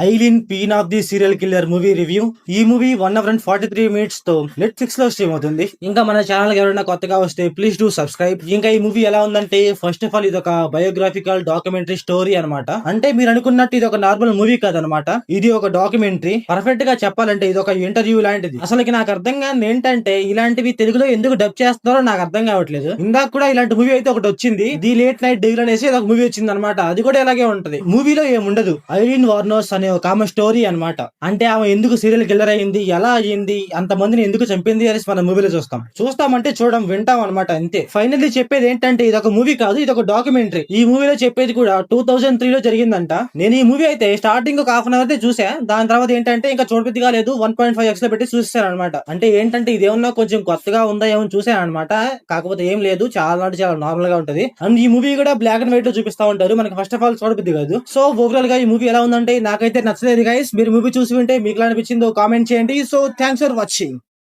Eileen పీన్ of the serial killer movie review. ఈ movie 1 hour and 43 minutes తో Netflix లో స్ట్రీమ్ అవుతుంది. ఇంకా మన ఛానల్ ఎవరైనా కొత్తగా వస్తే ప్లీజ్ డూ సబ్స్క్రైబ్. ఇంకా ఈ మూవీ ఎలా ఉందంటే, ఫస్ట్ ఆఫ్ ఆల్ ఇది ఒక బయోగ్రాఫికల్ డాక్యుమెంటరీ స్టోరీ అనమాట. అంటే మీరు అనుకున్నట్టు ఇది ఒక నార్మల్ మూవీ కాదనమాట. ఇది ఒక డాక్యుమెంటరీ. పర్ఫెక్ట్ గా చెప్పాలంటే ఇది ఒక ఇంటర్వ్యూ లాంటిది. అసలుకి నాకు అర్థం కాని ఏంటంటే, ఇలాంటివి తెలుగులో ఎందుకు డబ్ చేస్తున్నారో నాకు అర్థం కావట్లేదు. ఇందాక కూడా ఇలాంటి మూవీ అయితే ఒకటి వచ్చింది, ది లేట్ నైట్ డీల్ అనేసి ఒక మూవీ వచ్చింది అనమాట. అది కూడా ఇలాగే ఉంటది. మూవీలో ఏముండదు. ఐలిన్ వార్నోస్ అనే ఒక ఆమె స్టోరీ అనమాట. అంటే ఆమె ఎందుకు సీరియల్ కిల్లర్ అయింది, ఎలా అయ్యింది, అంత మందిని ఎందుకు చంపింది అనేసి మనం మూవీలో చూస్తామంటే చూడడం, వింటాం అనమాట, అంతే. ఫైనల్లీ చెప్పేది ఏంటంటే, ఇది ఒక మూవీ కాదు, ఇది ఒక డాక్యుమెంటరీ. ఈ మూవీలో చెప్పేది కూడా 2003 లో జరిగిందంట. నేను ఈ మూవీ అయితే స్టార్టింగ్ ఒక హాఫ్ అన్ అవర్ అయితే చూసా. దాని తర్వాత ఏంటంటే ఇంకా చూడబుద్దిగా లేదు, 1.5x లో పెట్టి చూసాను అనమాట. అంటే ఏంటంటే ఇదేమన్నా కొంచెం కొత్తగా ఉందా ఏమని చూసాను అనమాట. కాకపోతే ఏం లేదు, చాలా అంటే చాలా నార్మల్ గా ఉంటది. అండ్ ఈ మూవీ కూడా బ్లాక్ అండ్ వైట్ లో చూపిస్తా ఉంటారు. మనకి ఫస్ట్ ఆఫ్ ఆల్ చూడబుద్ది కాదు. సో ఓవరాల్ గా ఈ మూవీ ఎలా ఉందంటే నాకైతే నచ్చలేదు గైస్. మీరు మూవీ చూసి ఉంటే మీకు ఎలా అనిపించిందో కామెంట్ చేయండి. So thanks for watching.